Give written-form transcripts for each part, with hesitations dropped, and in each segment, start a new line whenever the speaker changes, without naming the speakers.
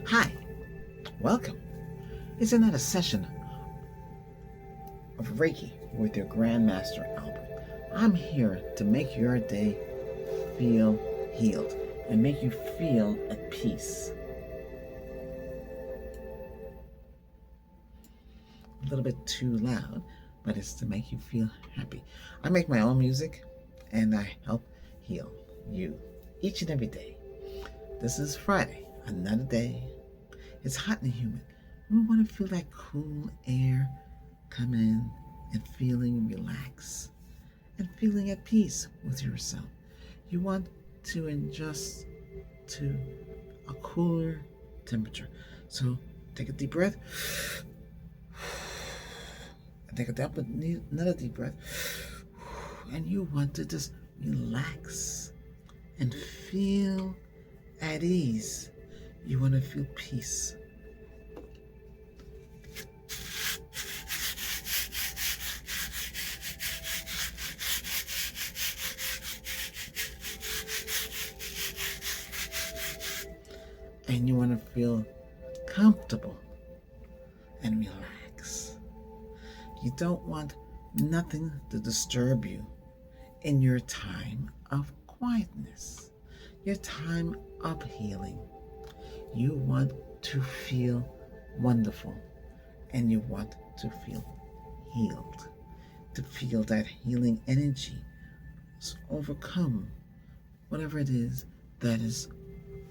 Hi, welcome. It's another session of Reiki with your Grandmaster Albert. I'm here to make your day feel healed and make you feel at peace. A little bit too loud, but it's to make you feel happy. I make my own music and I help heal you each and every day. This is Friday, another day. It's hot and humid. We want to feel that cool air come in and feeling relaxed and feeling at peace with yourself. You want to adjust to a cooler temperature. So take a deep breath. And take another deep breath. And you want to just relax and feel at ease. You want to feel peace. And you want to feel comfortable and relax. You don't want nothing to disturb you in your time of quietness, your time of healing. You want to feel wonderful and you want to feel healed, to feel that healing energy overcome whatever it is that is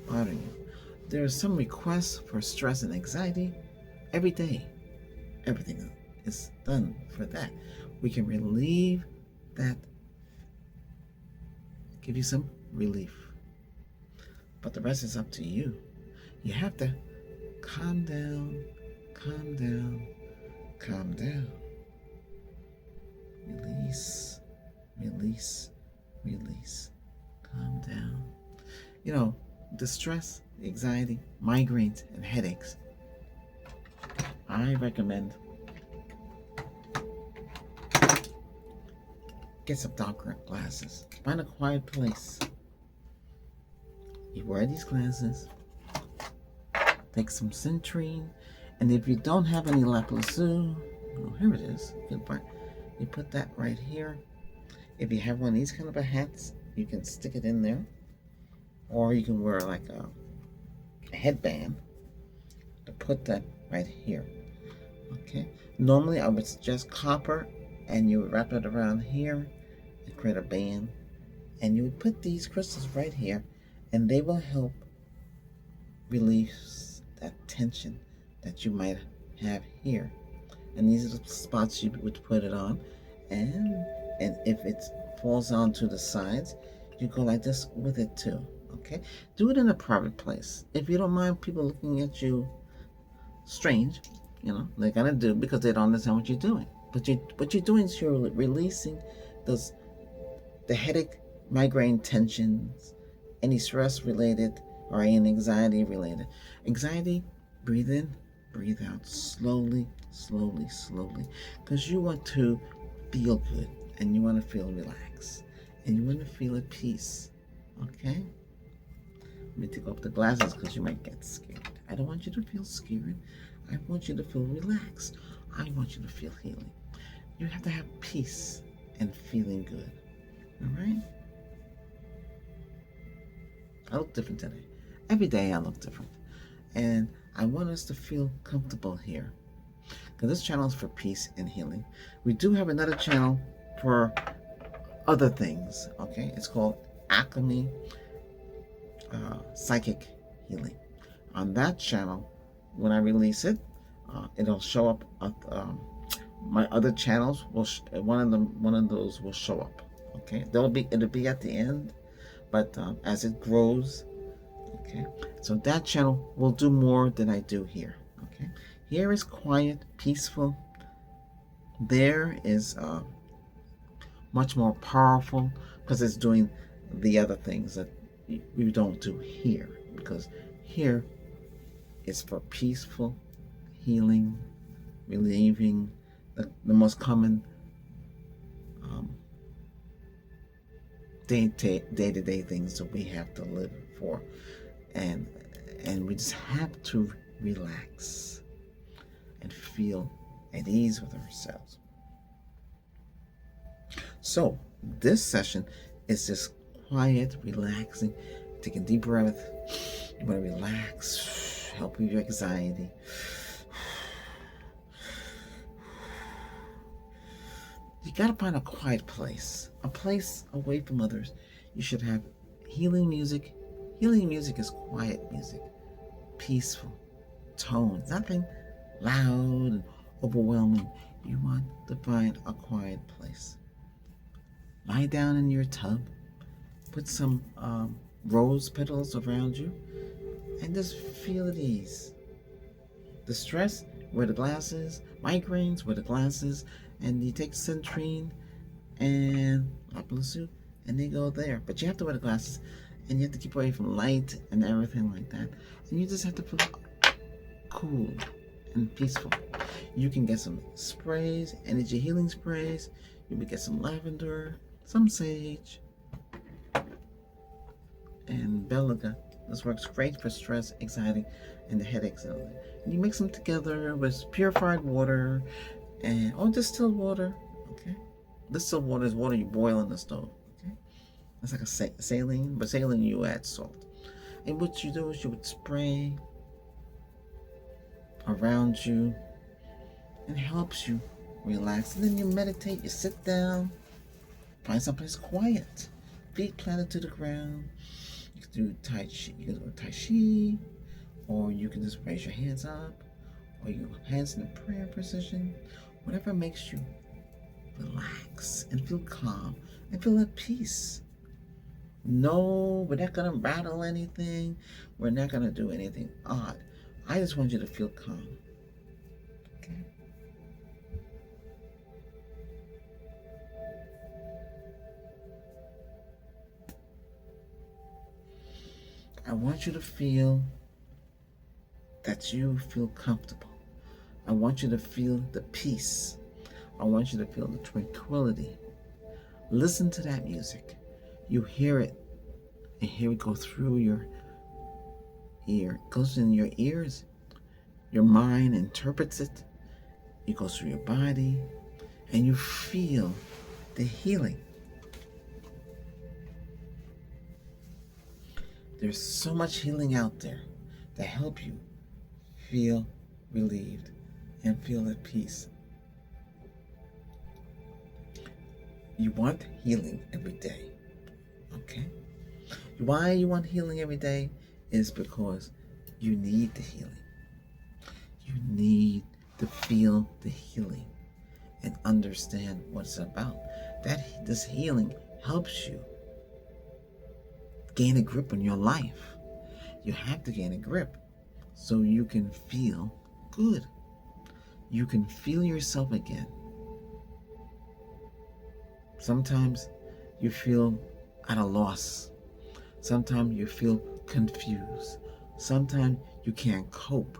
bothering you. There are some requests for stress and anxiety every day. Everything is done for that. We can relieve that, give you some relief. But the rest is up to you. You have to calm down, calm down, calm down. Release, release, release. Calm down. You know, the stress, anxiety, migraines, and headaches, I recommend get some darker glasses. Find a quiet place. You wear these glasses, take some citrine, and if you don't have any lapis lazuli, oh, here it is. You put that right here. If you have one of these kind of hats, you can stick it in there. Or you can wear like a headband to put that right here. Okay. Normally I would suggest copper, and you would wrap it around here and create a band. And you would put these crystals right here, and they will help release that tension that you might have here. And these are the spots you would put it on. And if it falls onto the sides, you go like this with it too. Okay? Do it in a private place. If you don't mind people looking at you strange, they're gonna do, because they don't understand what you're doing. But what you're doing is you're releasing the headache, migraine tensions, any stress related or any anxiety related. Anxiety, breathe in, breathe out slowly, slowly, slowly, because you want to feel good and you want to feel relaxed and you want to feel at peace. Okay? Let me take off the glasses because you might get scared. I don't want you to feel scared. I want you to feel relaxed. I want you to feel healing. You have to have peace and feeling good. All right? I look different today. Every day I look different. And I want us to feel comfortable here, because this channel is for peace and healing. We do have another channel for other things. Okay? It's called Alchemy Psychic Healing. On that channel, when I release it, it'll show up. My other channels will one of those will show up. Okay, it'll be at the end, but as it grows, okay. So that channel will do more than I do here. Okay, here is quiet, peaceful. There is much more powerful, because it's doing the other things that we don't do here, because here is for peaceful healing, relieving the most common day-to-day things that we have to live for, and And we just have to relax and feel at ease with ourselves. So this session is just quiet, relaxing, take a deep breath. You want to relax, help with your anxiety. You gotta find a quiet place, a place away from others. You should have healing music. Healing music is quiet music, peaceful tones, nothing loud and overwhelming. You want to find a quiet place. Lie down in your tub, put some rose petals around you, and just feel at ease. The stress, where the glasses, migraines, where the glasses, and you take Centrine and Lapalasu, and they go there. But you have to wear the glasses, and you have to keep away from light and everything like that. And you just have to feel cool and peaceful. You can get some sprays, energy healing sprays. You can get some lavender, some sage, and beluga. This works great for stress, anxiety, and the headaches. And you mix them together with purified water and distilled water. Okay, distilled water is water you boil in the stove. Okay, it's like a saline, but saline you add salt. And what you do is you would spray around you and helps you relax. And then you meditate. You sit down, find someplace quiet, feet planted to the ground. You can do Tai Chi. You can do Tai Chi, or you can just raise your hands up, or your hands in a prayer position. Whatever makes you relax and feel calm and feel at peace. No, we're not gonna rattle anything. We're not gonna do anything odd. I just want you to feel calm. Okay. I want you to feel that you feel comfortable. I want you to feel the peace. I want you to feel the tranquility. Listen to that music. You hear it, and hear it go through your ear. It goes in your ears. Your mind interprets it. It goes through your body, and you feel the healing. There's so much healing out there to help you feel relieved and feel at peace. You want healing every day, okay? Why you want healing every day is because you need the healing. You need to feel the healing and understand what it's about. This healing helps you gain a grip on your life. You have to gain a grip so you can feel good. You can feel yourself again. Sometimes you feel at a loss. Sometimes you feel confused. Sometimes you can't cope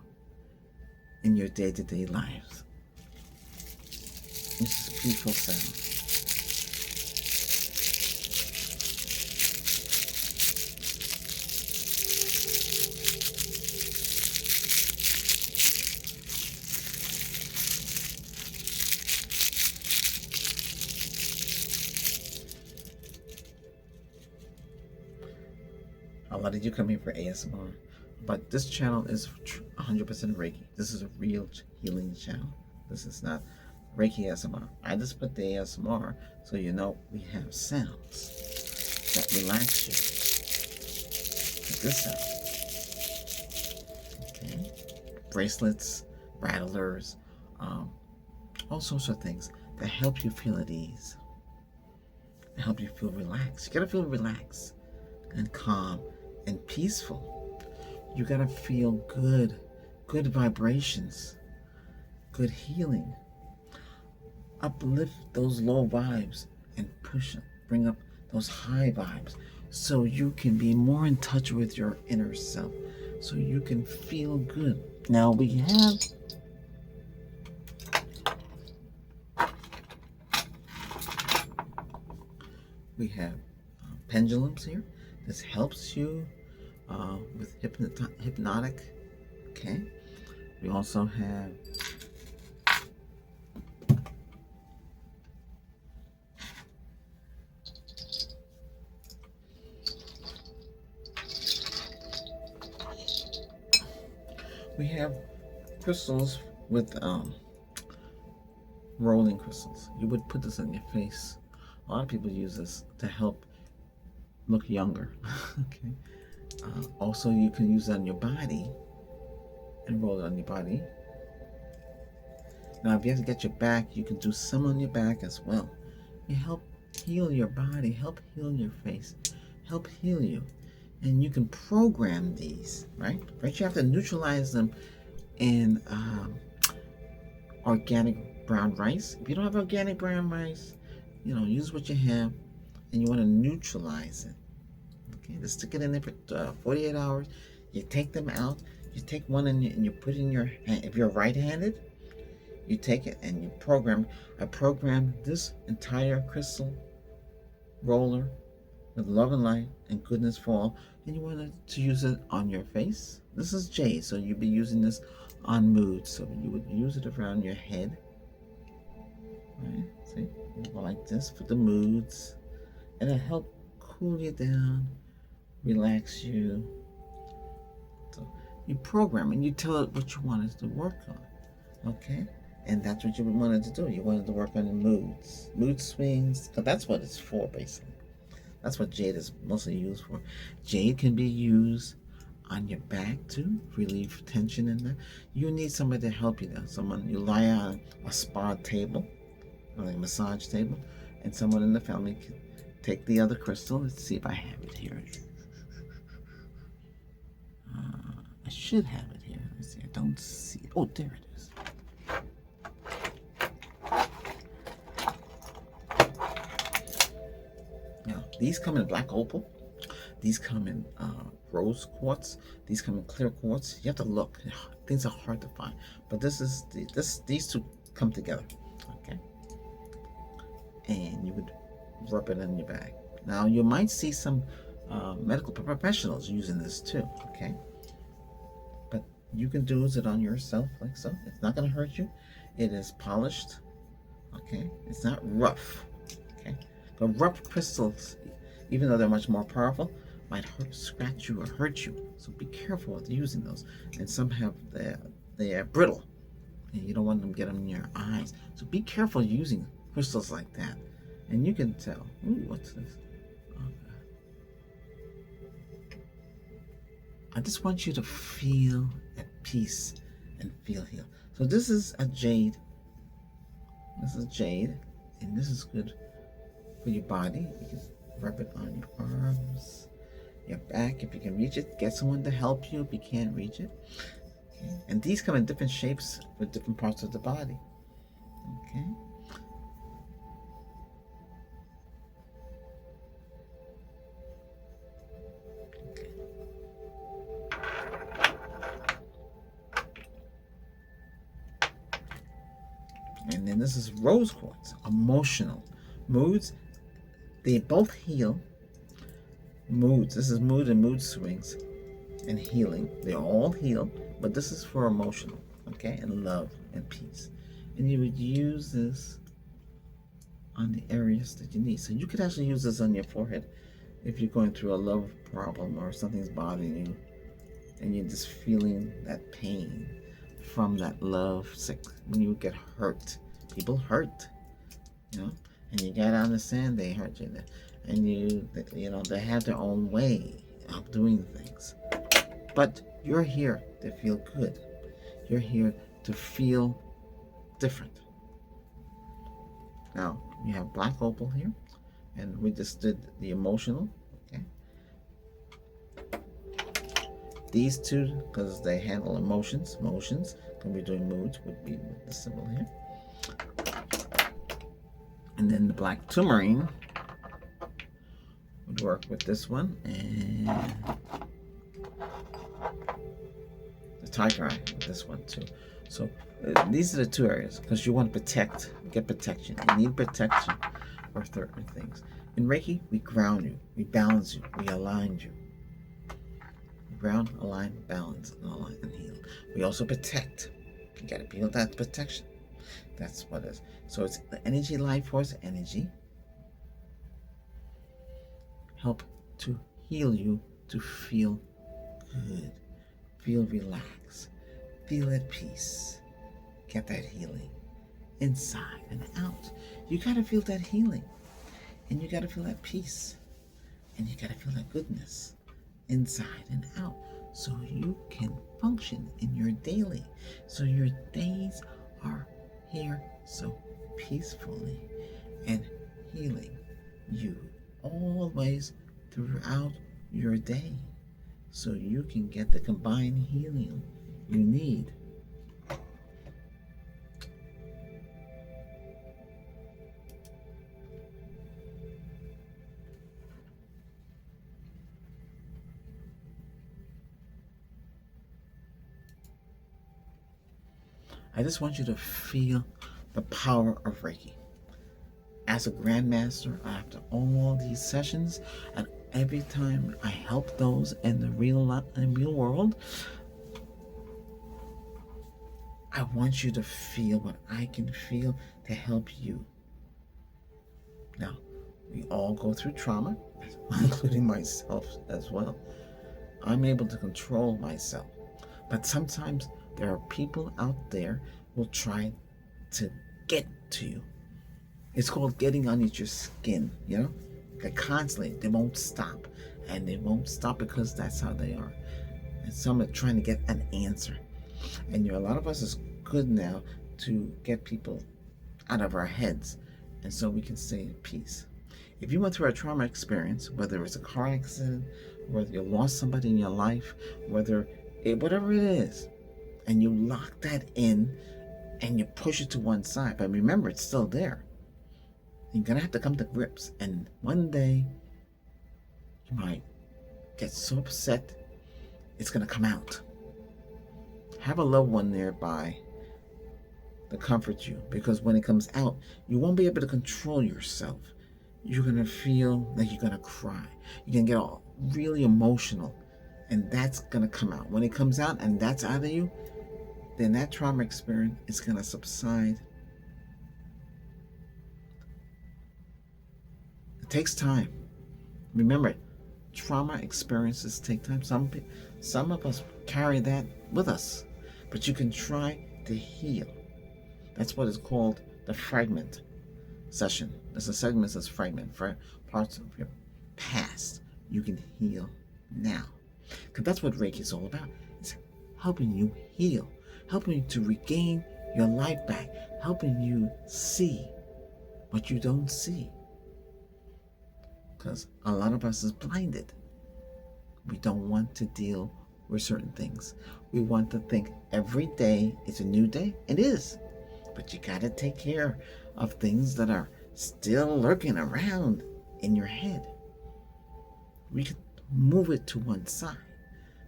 in your day-to-day lives. This is a peaceful sound. A lot of you come here for ASMR, but this channel is 100% Reiki. This is a real healing channel. This is not Reiki ASMR. I just put the ASMR so you know we have sounds that relax you. Check this out. Okay, bracelets, rattlers, all sorts of things that help you feel at ease, that help you feel relaxed. You gotta feel relaxed and calm and peaceful. You gotta feel good vibrations, good healing. Uplift those low vibes and bring up those high vibes so you can be more in touch with your inner self, so you can feel good. Now we have pendulums here. This helps you with hypnotic. Okay. We also have crystals with rolling crystals. You would put this on your face. A lot of people use this to help look younger. Okay. Also, you can use it on your body and roll it on your body. Now, if you have to get your back, you can do some on your back as well. You help heal your body, help heal your face, help heal you. And you can program these, right? First, you have to neutralize them in organic brown rice. If you don't have organic brown rice, use what you have, and you want to neutralize it. Okay, just stick it in there for 48 hours. You take them out. You take one and you put it in your hand. If you're right-handed, you take it and you program. I programmed this entire crystal roller with love and light and goodness for all, and you wanted to use it on your face. This is jade, so you'd be using this on mood. So you would use it around your head. Right? See? Like this for the moods. And it'll help cool you down, relax you. So you program and you tell it what you want it to work on. Okay? And that's what you wanted to do. You wanted to work on the moods, mood swings, because that's what it's for, basically. That's what jade is mostly used for. Jade can be used on your back too, relieve tension in there. You need somebody to help you there. Someone, you lie on a spa table, or like a massage table, and someone in the family can take the other crystal. Let's see if I have it here. I should have it here. Let's see. I don't see it. Oh, there it is. Now, these come in black opal. These come in rose quartz. These come in clear quartz. You have to look. Things are hard to find, but these two come together. Okay, and you would rub it on your back. Now you might see some medical professionals using this too. Okay, but you can do it on yourself like so. It's not going to hurt you. It is polished. Okay, it's not rough. Okay, but rough crystals, even though they're much more powerful, might scratch you or hurt you. So be careful with using those. And some have they're brittle, and you don't want them to get them in your eyes. So be careful using crystals like that. And you can tell. Ooh, what's this? Okay. I just want you to feel at peace and feel healed. So this is a jade. This is jade, and this is good for your body. You can rub it on your arms, your back. If you can reach it, get someone to help you if you can't reach it. Okay. And these come in different shapes for different parts of the body. Okay. And then this is rose quartz, emotional moods. They both heal moods. This is mood and mood swings and healing. They all heal, but this is for emotional, okay, and love and peace. And you would use this on the areas that you need. So you could actually use this on your forehead if you're going through a love problem or something's bothering you and you're just feeling that pain from that love sick. When you get hurt, people hurt, and you gotta understand they hurt you, and they have their own way of doing things. But you're here to feel good. You're here to feel different. Now you have black opal here, and we just did the emotional. Okay. These two, because they handle emotions. Emotions, can be doing moods, would be with the symbol here. And then the black tourmaline would work with this one, and the tiger eye with this one too. So these are the two areas, because you want to get protection. You need protection for certain things. In Reiki, we ground you, we balance you, we align you. ground, align, balance, and align and heal. We also protect. You gotta feel that protection. That's what it is. So it's the energy, life force energy. Help to heal you to feel good, feel relaxed, feel at peace. Get that healing inside and out. You gotta feel that healing, and you gotta feel that peace, and you gotta feel that goodness inside and out, so you can function in your daily, so your days are here so peacefully and healing you always throughout your day, so you can get the combined healing you need. I just want you to feel the power of Reiki. As a grandmaster, after all these sessions, and every time I help those in the real world, I want you to feel what I can feel to help you. Now, we all go through trauma, including myself as well. I'm able to control myself, but sometimes there are people out there who will try to get to you. It's called getting underneath your skin, you know? They constantly, they won't stop. And they won't stop because that's how they are. And some are trying to get an answer. And a lot of us is good now to get people out of our heads. And so we can stay in peace. If you went through a trauma experience, whether it's a car accident, whether you lost somebody in your life, whatever it is, and you lock that in and you push it to one side, but remember, it's still there. You're going to have to come to grips. And one day, you might get so upset, it's going to come out. Have a loved one nearby to comfort you. Because when it comes out, you won't be able to control yourself. You're going to feel like you're going to cry. You're going to get all really emotional. And that's going to come out. When it comes out and that's out of you, then that trauma experience is going to subside. It takes time. Remember, trauma experiences take time. Some of us carry that with us, but you can try to heal. That's what is called the fragment session. There's a segment that's fragment for parts of your past. You can heal now, because that's what Reiki is all about. It's helping you heal, helping you to regain your life back, helping you see what you don't see. Because a lot of us is blinded. We don't want to deal with certain things. We want to think every day is a new day. It is. But you got to take care of things that are still lurking around in your head. We can move it to one side,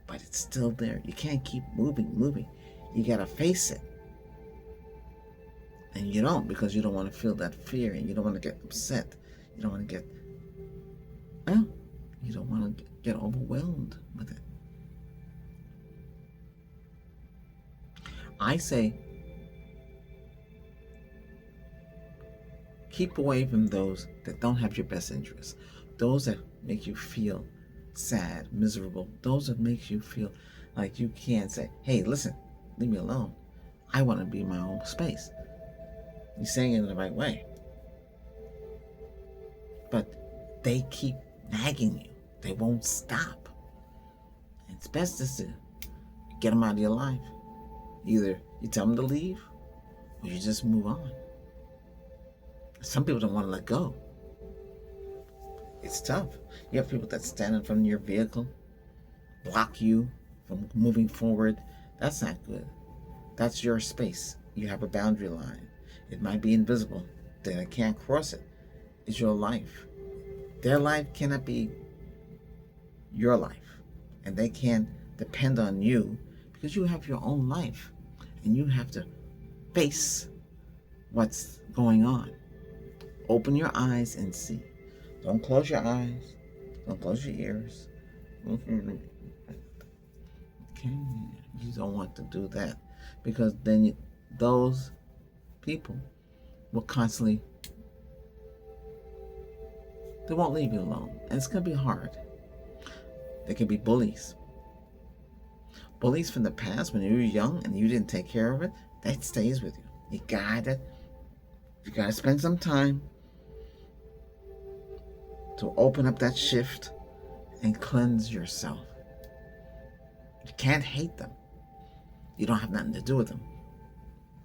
but it's still there. You can't keep moving. You got to face it. And you don't, because you don't want to feel that fear, and you don't want to get upset. You don't want to get you don't want to get overwhelmed with it. I say, keep away from those that don't have your best interests. Those that make you feel sad, miserable. Those that make you feel like you can't say, hey, listen, leave me alone. I want to be in my own space. You're saying it in the right way. But they keep nagging you. They won't stop. It's best just to get them out of your life. Either you tell them to leave, or you just move on. Some people don't want to let go. It's tough. You have people that stand in front of your vehicle, block you from moving forward. That's not good. That's your space. You have a boundary line. It might be invisible. They can't cross it. It's your life. Their life cannot be your life. And they can't depend on you, because you have your own life. And you have to face what's going on. Open your eyes and see. Don't close your eyes. Don't close your ears. Okay, you don't want to do that, because then those people will constantly, they won't leave you alone, and it's going to be hard. They can be bullies. Bullies from the past, when you were young and you didn't take care of it, that stays with you. You gotta spend some time to open up that shift and cleanse yourself. You can't hate them. You don't have nothing to do with them.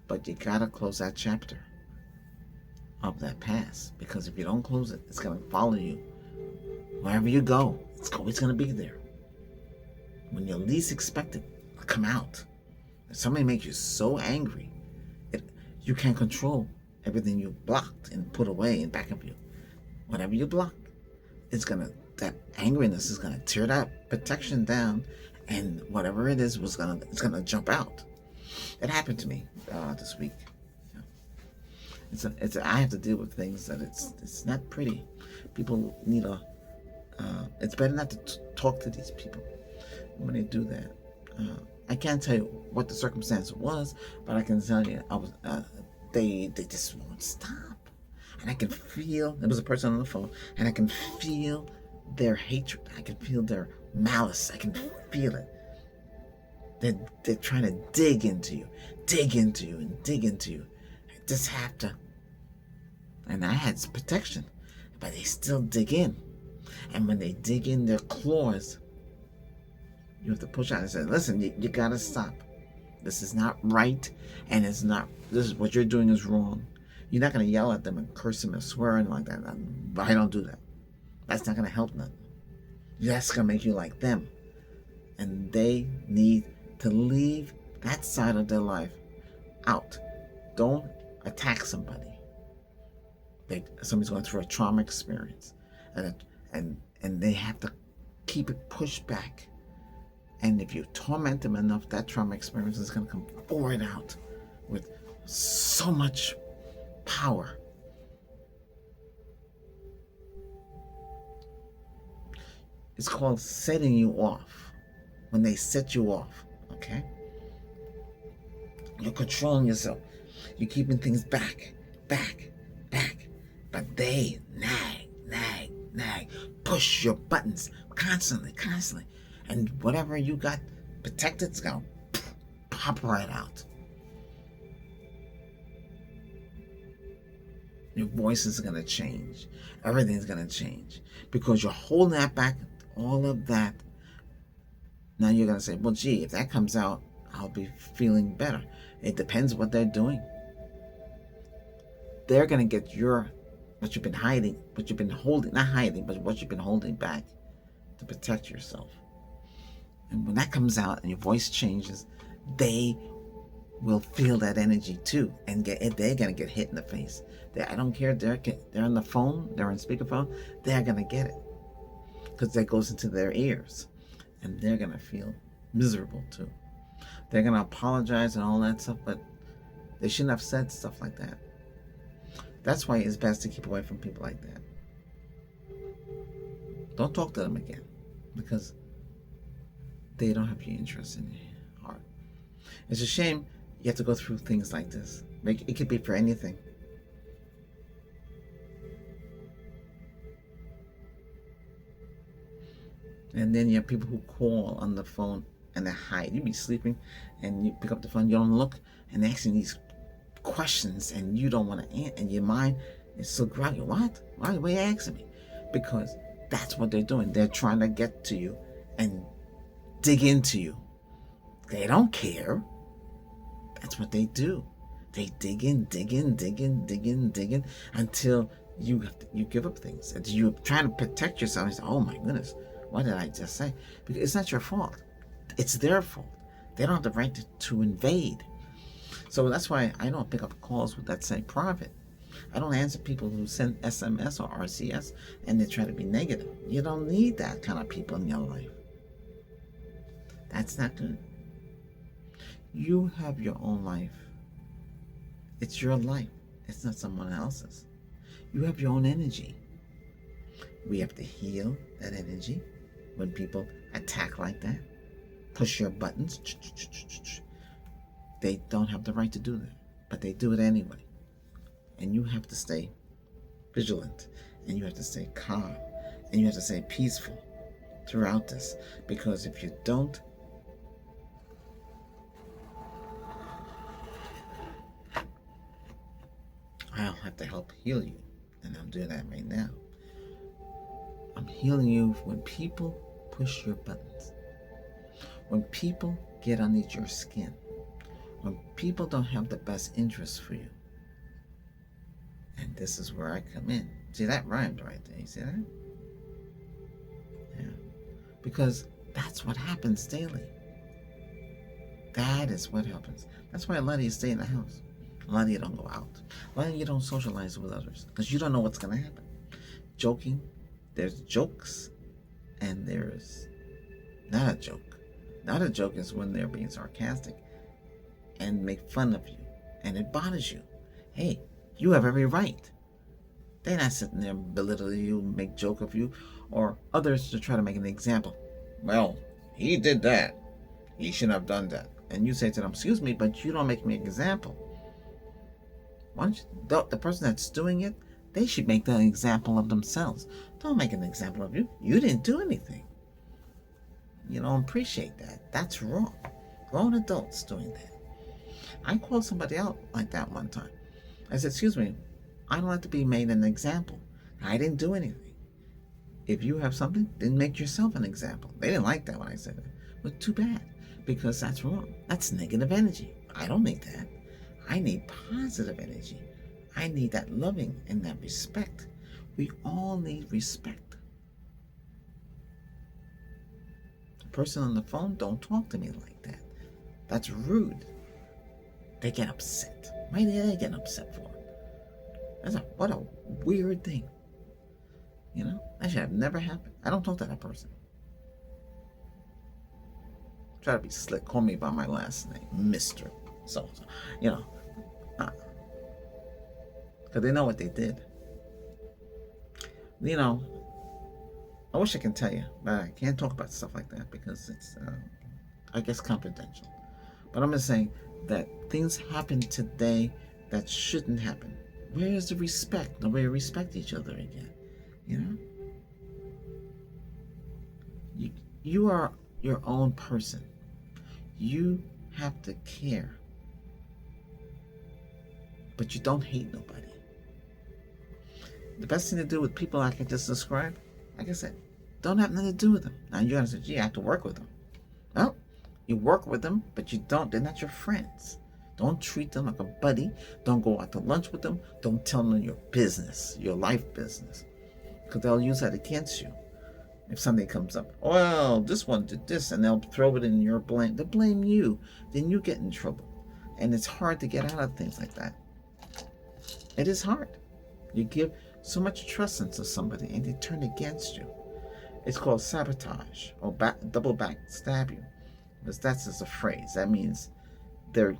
But you gotta close that chapter of that past, because if you don't close it, it's gonna follow you wherever you go. It's always gonna be there. When you least expect it, it'll come out. If somebody makes you so angry, you can't control everything you blocked and put away in back of you. Whatever you block, that angriness is gonna tear that protection down, and whatever it is it's gonna jump out. It happened to me this week. I have to deal with things that it's not pretty. People need it's better not to talk to these people when they do that. I can't tell you what the circumstance was, but I can tell you they just won't stop. And I can feel, there was a person on the phone, and I can feel their hatred. I can feel their malice. I can feel it. They're trying to dig into you. I just have to. And I had protection, but they still dig in. And when they dig in their claws, you have to push out and say, listen, you gotta stop. This is not right, and what you're doing is wrong. You're not gonna yell at them and curse them and swear and like that. I don't do that. That's not gonna help nothing. That's gonna make you like them. And they need to leave that side of their life out. Don't attack somebody. Somebody's going through a trauma experience, and they have to keep it pushed back. And if you torment them enough, that trauma experience is going to come pouring out with so much power. It's called setting you off. When they set you off, okay? You're controlling yourself. You're keeping things back. But they nag, push your buttons constantly. And whatever you got protected is going to pop right out. Your voice is going to change. Everything's going to change. Because you're holding that back, all of that. Now you're going to say, well, gee, if that comes out, I'll be feeling better. It depends what they're doing. They're going to get what you've been hiding, what you've been holding, not hiding, but what you've been holding back to protect yourself. And when that comes out and your voice changes, they will feel that energy too, and they're gonna get hit in the face. I don't care. They're on the phone. They're on speakerphone. They're gonna get it because that goes into their ears, and they're gonna feel miserable too. They're gonna apologize and all that stuff, but they shouldn't have said stuff like that. That's why it's best to keep away from people like that. Don't talk to them again, because they don't have your interest in your heart. It's a shame you have to go through things like this. It could be for anything. And then you have people who call on the phone and they hide. You be sleeping and you pick up the phone, you don't look, and they're asking these questions and you don't want to answer, and your mind is so groggy. What? Why are you asking me? Because that's what they're doing. They're trying to get to you and dig into you. They don't care. That's what they do. They dig in until you give up things. And you're trying to protect yourself. And you say, oh my goodness, what did I just say? Because it's not your fault. It's their fault. They don't have the right to invade. So that's why I don't pick up calls that say private. I don't answer people who send SMS or RCS and they try to be negative. You don't need that kind of people in your life. That's not good. You have your own life. It's your life. It's not someone else's. You have your own energy. We have to heal that energy when people attack like that. push your buttons. They don't have the right to do that, but they do it anyway. And you have to stay vigilant, and you have to stay calm, and you have to stay peaceful throughout this, because if you don't, I'll have to help heal you, and I'm doing that right now. I'm healing you when people push your buttons, when people get underneath your skin, when people don't have the best interest for you. And this is where I come in. See, that rhymed right there. You see that? Yeah. Because that's what happens daily. That is what happens. That's why a lot of you stay in the house. A lot of you don't go out. A lot of you don't socialize with others because you don't know what's going to happen. Joking, there's jokes, and there's not a joke. Not a joke is when they're being sarcastic and make fun of you, and it bothers you. Hey, you have every right. They're not sitting there belittling you, make joke of you, or others to try to make an example. Well, he did that. He shouldn't have done that. And you say to them, excuse me, but you don't make me an example. Once the person that's doing it, they should make the example of themselves. Don't make an example of you. You didn't do anything. You don't appreciate that. That's wrong. Grown adults doing that. I called somebody out like that one time. I said, excuse me, I don't like to be made an example. I didn't do anything. If you have something, then make yourself an example. They didn't like that when I said that. But too bad, because that's wrong. That's negative energy. I don't need that. I need positive energy. I need that loving and that respect. We all need respect. The person on the phone, don't talk to me like that. That's rude. They get upset. Why do they get upset for? What a weird thing. You know, that should have never happened. I don't talk to that person. Try to be slick. Call me by my last name, Mr. So-and-so. You know, because they know what they did. You know, I wish I can tell you, but I can't talk about stuff like that because it's, I guess, confidential. But I'm just saying that things happen today that shouldn't happen. Where is the respect? Nobody respect each other again. You know? You are your own person. You have to care. But you don't hate nobody. The best thing to do with people like I just described, like I said, don't have nothing to do with them. Now you're going to say, gee, I have to work with them. Well, you work with them, but you don't. They're not your friends. Don't treat them like a buddy. Don't go out to lunch with them. Don't tell them your business, your life business. Because they'll use that against you. If something comes up, well, this one did this, and they'll throw it in your blame. They'll blame you. Then you get in trouble. And it's hard to get out of things like that. It is hard. You give so much trust into somebody, and they turn against you. It's called sabotage, or double backstab you. Because that's just a phrase. That means you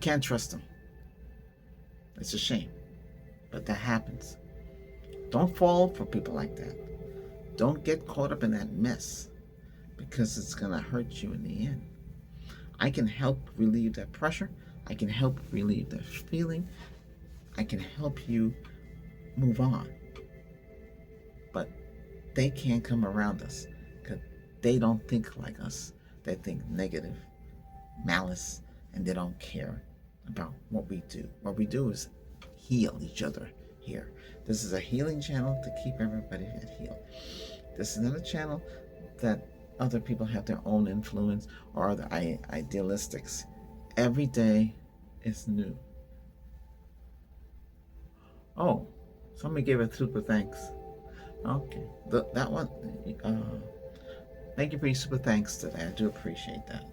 can't trust them. It's a shame. But that happens. Don't fall for people like that. Don't get caught up in that mess, because it's going to hurt you in the end. I can help relieve that pressure. I can help relieve that feeling. I can help you move on. But they can't come around us because they don't think like us. They think negative, malice, and they don't care about what we do. What we do is heal each other here. This is a healing channel to keep everybody healed. This is not a channel that other people have their own influence or other idealistics. Every day is new. Oh, somebody gave a super thanks. Okay, that one. Thank you for your super thanks today. I do appreciate that.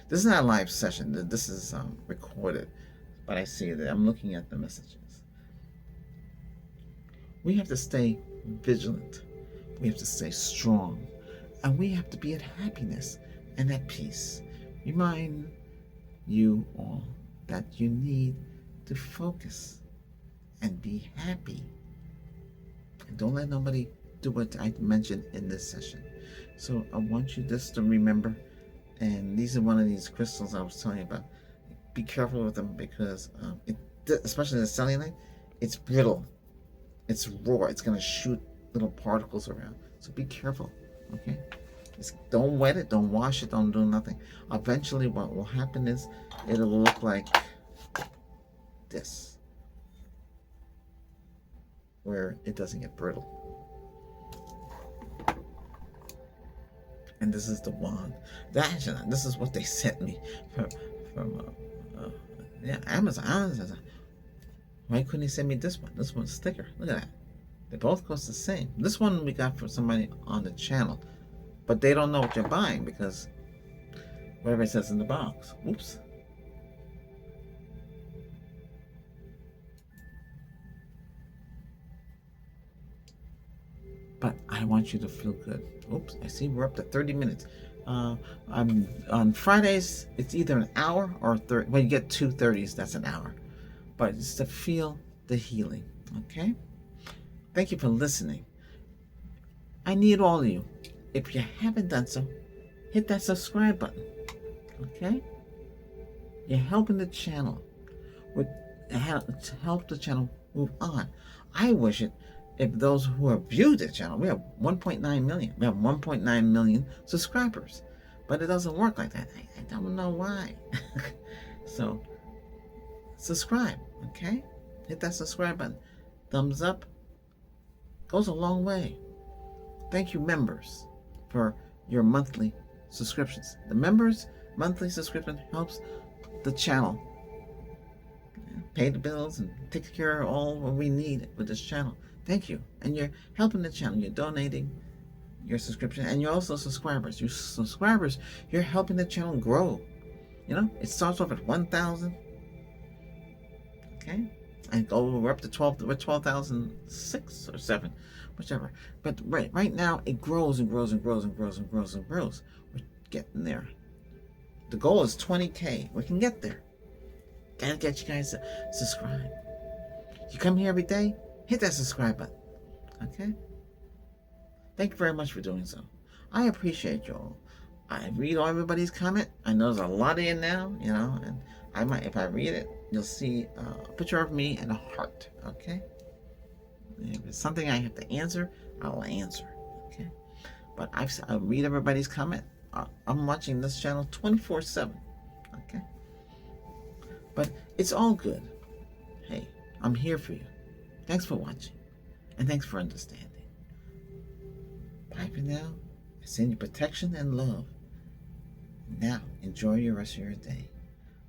This is not a live session. This is recorded, but I see that I'm looking at the messages. We have to stay vigilant. We have to stay strong, and we have to be at happiness and at peace. Remind you all that you need to focus and be happy. And don't let nobody do what I mentioned in this session. So I want you just to remember, and these are one of these crystals I was telling you about. Be careful with them because especially the selenite, it's brittle, it's raw, it's gonna shoot little particles around. So be careful, okay? Don't wet it, don't wash it, don't do nothing. Eventually, what will happen is it'll look like this, where it doesn't get brittle. And this is the wand. This is what they sent me from yeah, Amazon. Why couldn't he send me this one? This one's thicker. Look at that. They both cost the same. This one we got from somebody on the channel, but they don't know what you're buying because whatever it says in the box. Oops. But I want you to feel good. Oops, I see we're up to 30 minutes. I'm on Fridays, it's either an hour or 30. When you get 2:30s, that's an hour. But it's to feel the healing, okay? Thank you for listening. I need all of you. If you haven't done so, hit that subscribe button, okay? You're helping the channel to help the channel move on. I wish it if those who have viewed the channel, we have 1.9 million. We have 1.9 million subscribers, but it doesn't work like that. I don't know why. So subscribe, okay? Hit that subscribe button. Thumbs up goes a long way. Thank you, members, for your monthly subscriptions. The members' monthly subscription helps the channel pay the bills and take care of all what we need with this channel. Thank you. And you're helping the channel. You're donating your subscription, and you're also subscribers. You subscribers, you're helping the channel grow. You know, it starts off at 1,000. Okay? And we're up to 12, we're 12,006 or 7, whichever. But right now it grows and grows and grows and grows and grows and grows. We're getting there. The goal is 20K. We can get there. Gotta get you guys to subscribe. You come here every day, hit that subscribe button. Okay? Thank you very much for doing so. I appreciate you all. I read everybody's comment. I know there's a lot in now, you know, and I might, if I read it, you'll see a picture of me and a heart. Okay? If it's something I have to answer, I'll answer. Okay? But I read everybody's comment. I'm watching this channel 24/7. Okay? But it's all good. Hey, I'm here for you. Thanks for watching. And thanks for understanding. Bye for now. I send you protection and love. Now, enjoy your rest of your day.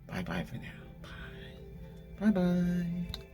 Bye-bye for now. Bye. Bye-bye.